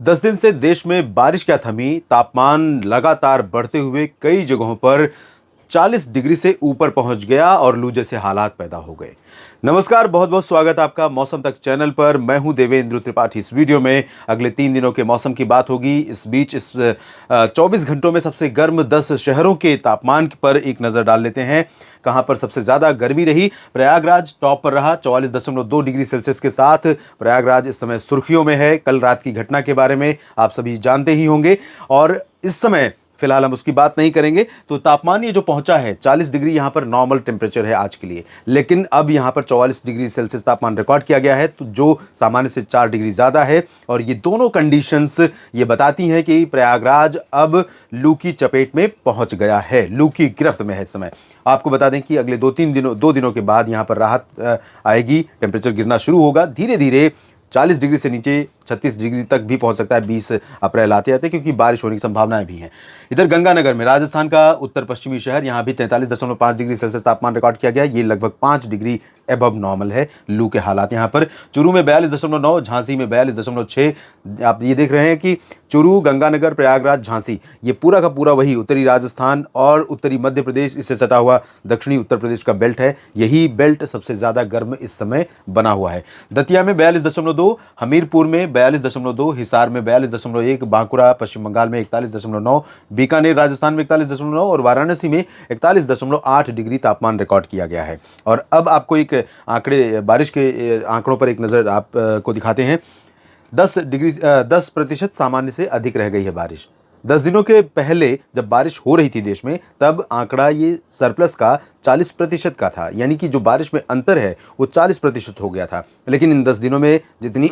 10 दिन से देश में बारिश क्या थमी, तापमान लगातार बढ़ते हुए कई जगहों पर 40 डिग्री से ऊपर पहुंच गया और लू जैसे हालात पैदा हो गए। नमस्कार, बहुत बहुत स्वागत है आपका मौसम तक चैनल पर। मैं हूं देवेंद्र त्रिपाठी। इस वीडियो में अगले 3 दिनों के मौसम की बात होगी। इस बीच 24 घंटों में सबसे गर्म 10 शहरों के तापमान पर एक नजर डाल लेते हैं। कहां पर सबसे ज्यादा गर्मी रही? प्रयागराज टॉप पर रहा 44.2 डिग्री सेल्सियस के साथ। प्रयागराज इस समय सुर्खियों में है। कल रात की घटना के बारे में आप सभी जानते ही होंगे और इस समय फिलहाल हम उसकी बात नहीं करेंगे। तो तापमान ये जो पहुंचा है 40 डिग्री, यहां पर नॉर्मल टेम्परेचर है आज के लिए, लेकिन अब यहां पर 44 डिग्री सेल्सियस तापमान रिकॉर्ड किया गया है, तो जो सामान्य से 4 डिग्री ज्यादा है। और ये दोनों कंडीशंस ये बताती हैं कि प्रयागराज अब लू की चपेट में पहुंच गया है, लू की गिरफ्त में है इस समय। आपको बता दें कि अगले 2 दिनों के बाद यहां पर राहत आएगी, टेम्परेचर गिरना शुरू होगा धीरे धीरे। 40 डिग्री से नीचे 36 डिग्री तक भी पहुंच सकता है 20 अप्रैल आते आते, क्योंकि बारिश होने की संभावनाएं भी हैं। इधर गंगानगर में, राजस्थान का उत्तर पश्चिमी शहर, यहां भी 43.5 डिग्री सेल्सियस तापमान रिकॉर्ड किया गया। ये लगभग 5 डिग्री एबव नॉर्मल है लू के हालात। यहां पर चूरू में 42.9, झांसी में 42.6। आप ये देख रहे हैं कि चूरू, गंगानगर, प्रयागराज, झांसी, ये पूरा का पूरा वही उत्तरी राजस्थान और उत्तरी मध्य प्रदेश, इससे सटा हुआ दक्षिणी उत्तर प्रदेश का बेल्ट है। यही बेल्ट सबसे ज्यादा गर्म इस समय बना हुआ है। दतिया में 42.2, हमीरपुर में 42.2, हिसार में 42.1, बांकुड़ा पश्चिम बंगाल में 41.9, बीकानेर राजस्थान में 41.9 और वाराणसी में 41.8 डिग्री तापमान रिकॉर्ड किया गया है। और अब आपको एक आंकड़े, बारिश के आंकड़ों पर एक नजर आपको दिखाते हैं। 10% सामान्य से अधिक रह गई है बारिश। 10 दिनों के पहले जब बारिश हो रही थी देश में, तब आंकड़ा ये सरप्लस का 40% का था, यानी कि जो बारिश में अंतर है वो 40% हो गया था। लेकिन इन 10 दिनों में जितनी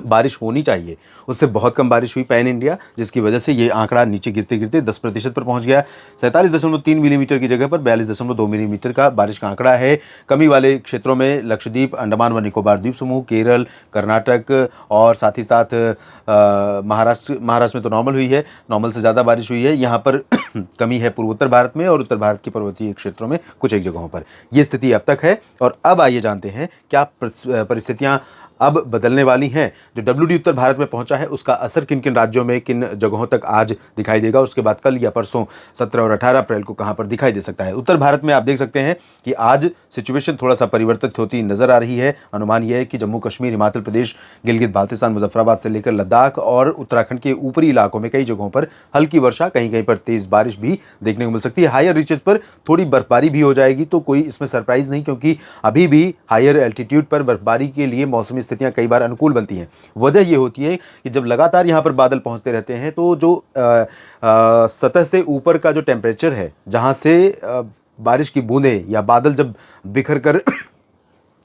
बारिश होनी चाहिए उससे बहुत कम बारिश हुई पैन इंडिया, जिसकी वजह से ये आंकड़ा नीचे गिरते गिरते 10% पर पहुंच गया। 47.3 मिलीमीटर की जगह पर 42.2 मिलीमीटर का बारिश का आंकड़ा है। कमी वाले क्षेत्रों में लक्षद्वीप, अंडमान व निकोबार द्वीप समूह, केरल, कर्नाटक और साथ ही साथ महाराष्ट्र में तो नॉर्मल हुई है, नॉर्मल से ज़्यादा बारिश हुई है। यहाँ पर कमी है पूर्वोत्तर भारत में और उत्तर भारत के पर्वतीय क्षेत्रों में कुछ एक जगहों पर। ये स्थिति अब तक है। और अब आइए जानते हैं क्या परिस्थितियाँ अब बदलने वाली हैं। जो WD उत्तर भारत में पहुंचा है उसका असर किन किन राज्यों में, किन जगहों तक आज दिखाई देगा, उसके बाद कल या परसों 17 और 18 अप्रैल को कहां पर दिखाई दे सकता है। उत्तर भारत में आप देख सकते हैं कि आज सिचुएशन थोड़ा सा परिवर्तित होती नजर आ रही है। अनुमान यह है कि जम्मू कश्मीर, हिमाचल प्रदेश, गिलगित बाल्तिस्तान, मुजफ्फराबाद से लेकर लद्दाख और उत्तराखंड के ऊपरी इलाकों में कई जगहों पर हल्की वर्षा, कहीं कहीं पर तेज बारिश भी देखने को मिल सकती है। हायर रीचेस पर थोड़ी बर्फबारी भी हो जाएगी, तो कोई इसमें सरप्राइज नहीं, क्योंकि अभी भी हायर एल्टीट्यूड पर बर्फबारी के लिए मौसमी स्थितियां कई बार अनुकूल बनती हैं। वजह यह होती है कि जब लगातार यहां पर बादल पहुंचते रहते हैं, तो जो सतह से ऊपर का जो टेम्परेचर है, जहां से बारिश की बूंदें या बादल जब बिखर कर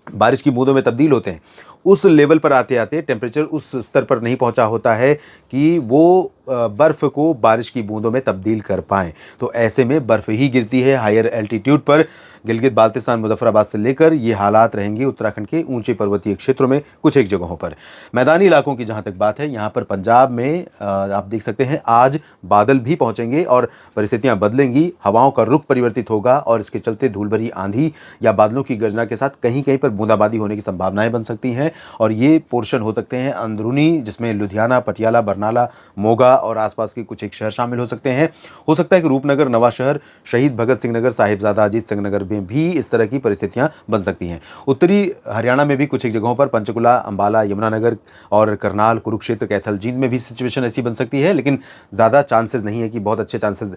बारिश की बूंदों में तब्दील होते हैं, उस लेवल पर आते आते टेम्परेचर उस स्तर पर नहीं पहुंचा होता है कि वो बर्फ को बारिश की बूंदों में तब्दील कर पाएं। तो ऐसे में बर्फ ही गिरती है हायर एल्टीट्यूड पर। गिलगित बाल्तिस्तान, मुजफ्फराबाद से लेकर ये हालात रहेंगे उत्तराखंड के ऊंचे पर्वतीय क्षेत्रों में कुछ एक जगहों पर। मैदानी इलाकों की जहां तक बात है, यहां पर पंजाब में आप देख सकते हैं आज बादल भी पहुंचेंगे और परिस्थितियां बदलेंगी। हवाओं का रुख परिवर्तित होगा और इसके चलते धूल भरी आंधी या बादलों की गर्जना के साथ कहीं कहीं पर बूंदाबांदी होने की संभावनाएं बन सकती हैं। और ये पोर्शन हो सकते हैं अंदरूनी, जिसमें लुधियाना, पटियाला, बरनाला, मोगा और आसपास के कुछ एक शहर शामिल हो सकते हैं। हो सकता है कि रूपनगर, नवाशहर, शहीद भगत सिंह नगर, साहिबजादा अजीत सिंह नगर में भी इस तरह की परिस्थितियां बन सकती हैं। उत्तरी हरियाणा में भी कुछ एक जगहों पर पंचकुला, अंबाला, यमुनानगर और करनाल, कुरुक्षेत्र, कैथल, जींद में भी सिचुएशन ऐसी बन सकती है, लेकिन ज़्यादा चांसेस नहीं है कि बहुत अच्छे चांसेस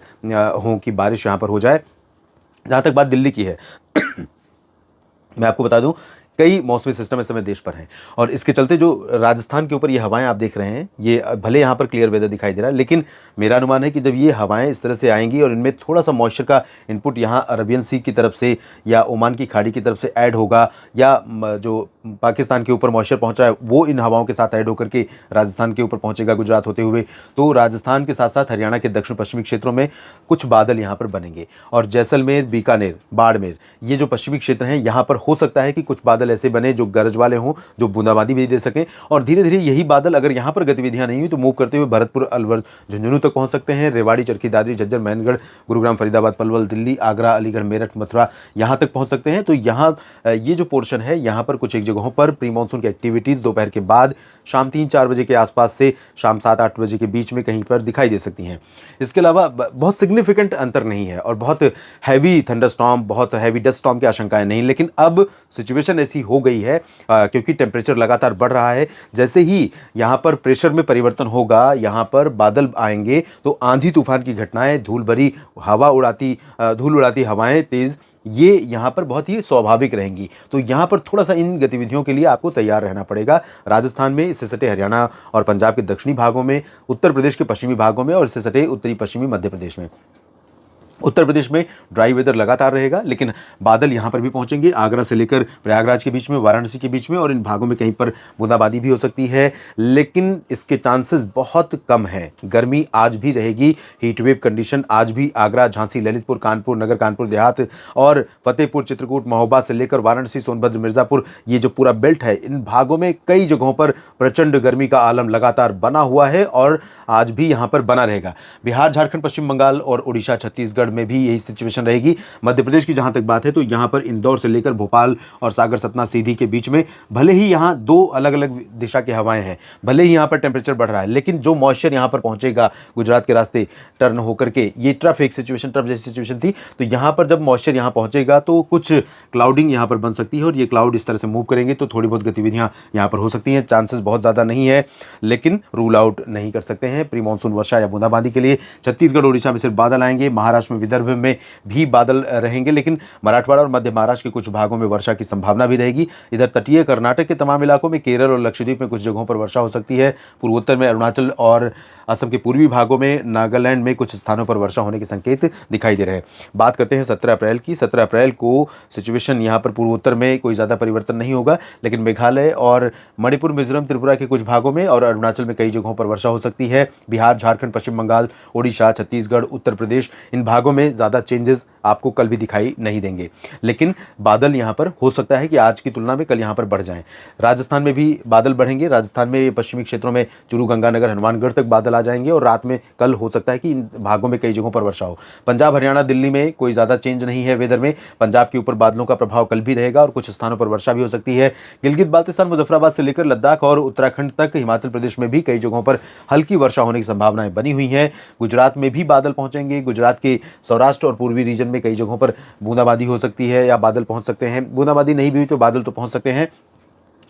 हों कि बारिश यहाँ पर हो जाए। जहाँ तक बात दिल्ली की है, मैं आपको बता दूं कई मौसमी सिस्टम इस समय देश पर हैं और इसके चलते जो राजस्थान के ऊपर ये हवाएं आप देख रहे हैं, ये भले यहाँ पर क्लियर वेदर दिखाई दे रहा है, लेकिन मेरा अनुमान है कि जब ये हवाएं इस तरह से आएंगी और इनमें थोड़ा सा मॉइस्चर का इनपुट यहाँ अरबियन सी की तरफ से या ओमान की खाड़ी की तरफ से ऐड होगा, या जो पाकिस्तान के ऊपर मॉइस्चर पहुंचा है वो इन हवाओं के साथ ऐड होकर के राजस्थान के ऊपर पहुंचेगा गुजरात होते हुए, तो राजस्थान के साथ साथ हरियाणा के दक्षिण पश्चिमी क्षेत्रों में कुछ बादल यहाँ पर बनेंगे। और जैसलमेर, बीकानेर, बाड़मेर, ये जो पश्चिमी क्षेत्र हैं, यहाँ पर हो सकता है कि कुछ बादल ऐसे बने जो गरज वाले हों, जो बूंदाबांदी भी दे सकें। और धीरे धीरे यही बादल अगर यहाँ पर गतिविधियां नहीं हुई तो मूव करते हुए भरतपुर, अलवर, झुंझुनू तक पहुंच सकते हैं। रेवाड़ी, चरखी दादरी, झज्जर, महेंद्रगढ़, गुरुग्राम, फरीदाबाद, पलवल, दिल्ली, आगरा, अलीगढ़, मेरठ, मथुरा यहाँ तक पहुंच सकते हैं। तो यहाँ ये जो पोर्शन है, यहाँ पर कुछ एक जगहों जगहों पर प्री मानसून की एक्टिविटीज़ दोपहर के बाद शाम 3-4 बजे के आसपास से शाम 7-8 बजे के बीच में कहीं पर दिखाई दे सकती हैं। इसके अलावा बहुत सिग्निफिकेंट अंतर नहीं है और बहुत हैवी थंडरस्टॉर्म, बहुत हैवी डस्ट स्टॉर्म की आशंकाएं नहीं, लेकिन अब सिचुएशन ऐसी हो गई है क्योंकि टेम्परेचर लगातार बढ़ रहा है। जैसे ही यहाँ पर प्रेशर में परिवर्तन होगा, यहाँ पर बादल आएंगे तो आंधी तूफान की घटनाएं, धूल उड़ाती हवाएं तेज, ये यहाँ पर बहुत ही स्वाभाविक रहेंगी। तो यहाँ पर थोड़ा सा इन गतिविधियों के लिए आपको तैयार रहना पड़ेगा। राजस्थान में, इससे सटे हरियाणा और पंजाब के दक्षिणी भागों में, उत्तर प्रदेश के पश्चिमी भागों में और इससे सटे उत्तरी पश्चिमी मध्य प्रदेश में। उत्तर प्रदेश में ड्राई वेदर लगातार रहेगा, लेकिन बादल यहाँ पर भी पहुँचेंगे, आगरा से लेकर प्रयागराज के बीच में, वाराणसी के बीच में, और इन भागों में कहीं पर बूंदाबांदी भी हो सकती है, लेकिन इसके चांसेस बहुत कम हैं। गर्मी आज भी रहेगी, हीट वेव कंडीशन आज भी आगरा, झांसी, ललितपुर, कानपुर, नगर कानपुर देहात और फतेहपुर, चित्रकूट, महोबा से लेकर वाराणसी, सोनभद्र, मिर्ज़ापुर, ये जो पूरा बेल्ट है, इन भागों में कई जगहों पर प्रचंड गर्मी का आलम लगातार बना हुआ है और आज भी यहाँ पर बना रहेगा। बिहार, झारखंड, पश्चिम बंगाल और उड़ीसा, छत्तीसगढ़ में भी यही सिचुएशन रहेगी। मध्य प्रदेश की जहां तक बात है तो यहां पर इंदौर से लेकर भोपाल और सागर, सतना, सीधी के बीच में भले ही यहां दो अलग अलग दिशा की हवाएं हैं, भले ही यहां पर टेम्परेचर बढ़ रहा है, लेकिन जो मॉइस्चर यहां पर पहुंचेगा गुजरात के रास्ते टर्न होकर के, ये ट्रफ एक सिचुएशन, ट्रफ जैसी सिचुएशन थी, तो यहां पर जब मॉइस्चर यहां पहुंचेगा तो कुछ क्लाउडिंग यहां पर बन सकती है और ये क्लाउड इस तरह से मूव करेंगे तो थोड़ी बहुत गतिविधियां यहां पर हो सकती हैं। चांसेस बहुत ज़्यादा नहीं है, लेकिन रूल आउट नहीं कर सकते हैं प्री मानसून वर्षा या बूंदाबांदी के लिए। छत्तीसगढ़, उड़ीसा में सिर्फ बादल आएंगे, महाराष्ट्र में, विदर्भ में भी बादल रहेंगे, लेकिन मराठवाड़ा और मध्य महाराष्ट्र के कुछ भागों में वर्षा की संभावना भी रहेगी। इधर तटीय कर्नाटक के तमाम इलाकों में, केरल और लक्षद्वीप में कुछ जगहों पर वर्षा हो सकती है। पूर्वोत्तर में अरुणाचल और असम के पूर्वी भागों में, नागालैंड में कुछ स्थानों पर वर्षा होने के संकेत दिखाई दे रहे हैं। बात करते हैं 17 अप्रैल की। 17 अप्रैल को सिचुएशन यहाँ पर पूर्वोत्तर में कोई ज़्यादा परिवर्तन नहीं होगा, लेकिन मेघालय और मणिपुर, मिजोरम, त्रिपुरा के कुछ भागों में और अरुणाचल में कई जगहों पर वर्षा हो सकती है। बिहार, झारखंड, पश्चिम बंगाल, ओडिशा, छत्तीसगढ़, उत्तर प्रदेश, इन भागों में ज़्यादा चेंजेस आपको कल भी दिखाई नहीं देंगे, लेकिन बादल यहाँ पर हो सकता है कि आज की तुलना में कल यहाँ पर बढ़ जाएं। राजस्थान में भी बादल बढ़ेंगे, राजस्थान में पश्चिमी क्षेत्रों में चूरू, गंगानगर, हनुमानगढ़ तक बादल आ जाएंगे और रात में कल हो सकता है कि इन भागों में कई जगहों पर वर्षा हो। पंजाब, हरियाणा, दिल्ली में कोई ज़्यादा चेंज नहीं है वेदर में। पंजाब के ऊपर बादलों का प्रभाव कल भी रहेगा और कुछ स्थानों पर वर्षा भी हो सकती है। गिलगित बाल्तिस्तान, मुजफ्फराबाद से लेकर लद्दाख और उत्तराखंड तक, हिमाचल प्रदेश में भी कई जगहों पर हल्की वर्षा होने की संभावनाएं बनी हुई हैं। गुजरात में भी बादल पहुंचेंगे, गुजरात के सौराष्ट्र और पूर्वी रीजन में कई जगहों पर बूंदाबांदी हो सकती है या बादल पहुंच सकते हैं। बूंदाबांदी नहीं भी हुई तो बादल तो पहुंच सकते हैं।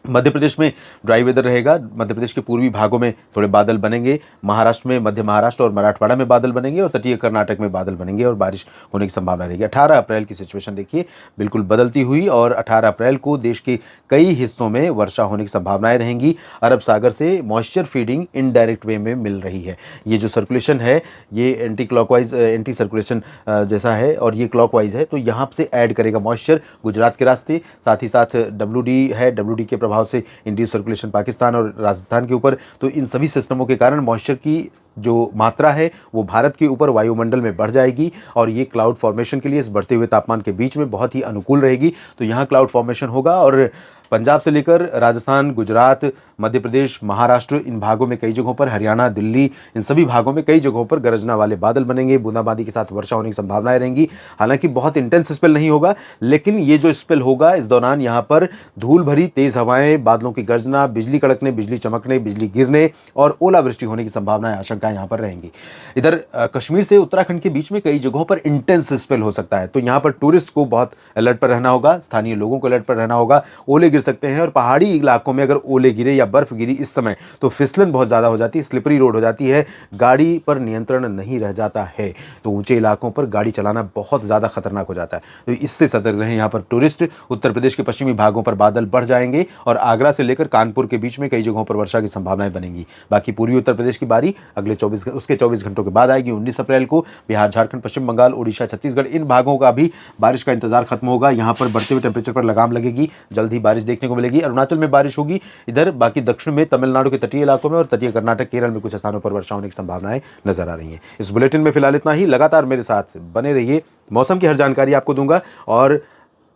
मध्य प्रदेश में ड्राई वेदर रहेगा, मध्य प्रदेश के पूर्वी भागों में थोड़े बादल बनेंगे, महाराष्ट्र में, मध्य महाराष्ट्र और मराठवाड़ा में बादल बनेंगे और तटीय कर्नाटक में बादल बनेंगे और बारिश होने की संभावना रहेगी। 18 अप्रैल की सिचुएशन देखिए, बिल्कुल बदलती हुई, और 18 अप्रैल को देश के कई हिस्सों में वर्षा होने की संभावनाएं रहेंगी। अरब सागर से मॉइस्चर फीडिंग इनडायरेक्ट वे में मिल रही है। ये जो सर्कुलेशन है ये एंटी क्लॉकवाइज, एंटी सर्कुलेशन जैसा है और ये क्लॉकवाइज है, तो यहाँ से ऐड करेगा मॉइस्चर गुजरात के रास्ते, साथ ही साथ WD है, WD के प्रभाव से इंड्यूस सर्कुलेशन पाकिस्तान और राजस्थान के ऊपर। तो इन सभी सिस्टमों के कारण मॉइस्चर की जो मात्रा है वो भारत के ऊपर वायुमंडल में बढ़ जाएगी और ये क्लाउड फॉर्मेशन के लिए इस बढ़ते हुए तापमान के बीच में बहुत ही अनुकूल रहेगी। तो यहाँ क्लाउड फॉर्मेशन होगा और पंजाब से लेकर राजस्थान, गुजरात, मध्य प्रदेश, महाराष्ट्र, इन भागों में कई जगहों पर, हरियाणा, दिल्ली, इन सभी भागों में कई जगहों पर गरजना वाले बादल बनेंगे, बूंदाबांदी के साथ वर्षा होने की संभावनाएं रहेंगी। हालांकि बहुत इंटेंस स्पेल नहीं होगा, लेकिन ये जो स्पेल होगा इस दौरान यहाँ पर धूल भरी तेज हवाएं, बादलों की गर्जना, बिजली कड़कने, बिजली चमकने, बिजली गिरने और ओलावृष्टि होने की संभावनाएं, आशंकाएं यहाँ पर रहेंगी। इधर कश्मीर से उत्तराखंड के बीच में कई जगहों पर इंटेंस स्पेल हो सकता है, तो यहाँ पर टूरिस्ट को बहुत अलर्ट पर रहना होगा, स्थानीय लोगों को अलर्ट पर रहना होगा। ओले गिर सकते हैं और पहाड़ी इलाकों में अगर ओले गिरे या बर्फ गिरी इस समय तो फिसलन बहुत ज़्यादा हो जाती है, स्लिपरी रोड हो जाती है, गाड़ी पर नियंत्रण नहीं रह जाता है, तो ऊंचे इलाकों पर गाड़ी चलाना बहुत ज़्यादा खतरनाक हो जाता है। तो इससे सतर्क रहें यहाँ पर टूरिस्ट। उत्तर प्रदेश के पश्चिमी भागों पर बादल बढ़ जाएंगे और आगरा से लेकर कानपुर के बीच में कई जगहों पर वर्षा की संभावनाएं बनेंगी। बाकी पूर्वी उत्तर प्रदेश की बारी अगले 24 घंटों के बाद आएगी। 19 अप्रैल को बिहार, झारखंड, पश्चिम बंगाल, ओडिशा, छत्तीसगढ़, इन भागों का भी बारिश का इंतजार खत्म होगा। यहाँ पर बढ़ते हुए टेम्परेचर पर लगाम लगेगी, जल्द ही बारिश देखने को मिलेगी। अरुणाचल में बारिश होगी, इधर बाकी दक्षिण में, तमिलनाडु के तटीय इलाकों में और तटीय कर्नाटक, केरल में कुछ स्थानों पर वर्षा होने की संभावनाएं नजर आ रही हैं। इस बुलेटिन में फिलहाल इतना ही। लगातार मेरे साथ बने रहिए, मौसम की हर जानकारी आपको दूंगा और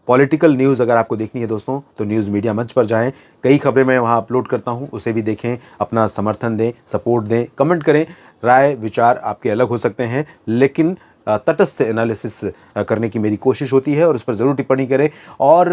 पॉलिटिकल न्यूज़ अगर आपको देखनी है दोस्तों तो न्यूज़ मीडिया मंच पर जाएं, कई खबरें मैं वहां अपलोड करता हूं, उसे भी देखें, अपना समर्थन दें, सपोर्ट दें, कमेंट करें। राय विचार आपके अलग हो सकते हैं, लेकिन तटस्थ एनालिसिस करने की मेरी कोशिश होती है और उस पर ज़रूर टिप्पणी करें। और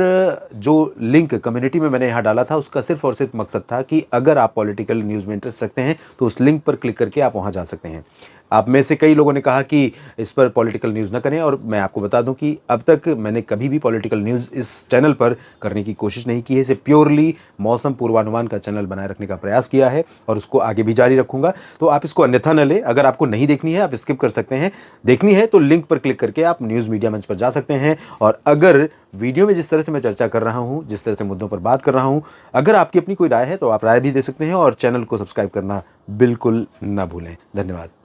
जो लिंक कम्युनिटी में मैंने यहाँ डाला था उसका सिर्फ़ और सिर्फ़ मकसद था कि अगर आप पॉलिटिकल न्यूज़ में इंटरेस्ट रखते हैं तो उस लिंक पर क्लिक करके आप वहाँ जा सकते हैं। आप में से कई लोगों ने कहा कि इस पर पॉलिटिकल न्यूज़ ना करें, और मैं आपको बता दूं कि अब तक मैंने कभी भी पॉलिटिकल न्यूज़ इस चैनल पर करने की कोशिश नहीं की है। इसे प्योरली मौसम पूर्वानुमान का चैनल बनाए रखने का प्रयास किया है और उसको आगे भी जारी रखूंगा। तो आप इसको अन्यथा न लें। अगर आपको नहीं देखनी है आप स्किप कर सकते हैं, देखनी है तो लिंक पर क्लिक करके आप न्यूज़ मीडिया मंच पर जा सकते हैं। और अगर वीडियो में जिस तरह से मैं चर्चा कर रहा हूँ, जिस तरह से मुद्दों पर बात कर रहा हूँ, अगर आपकी अपनी कोई राय है तो आप राय भी दे सकते हैं और चैनल को सब्सक्राइब करना बिल्कुल ना भूलें। धन्यवाद।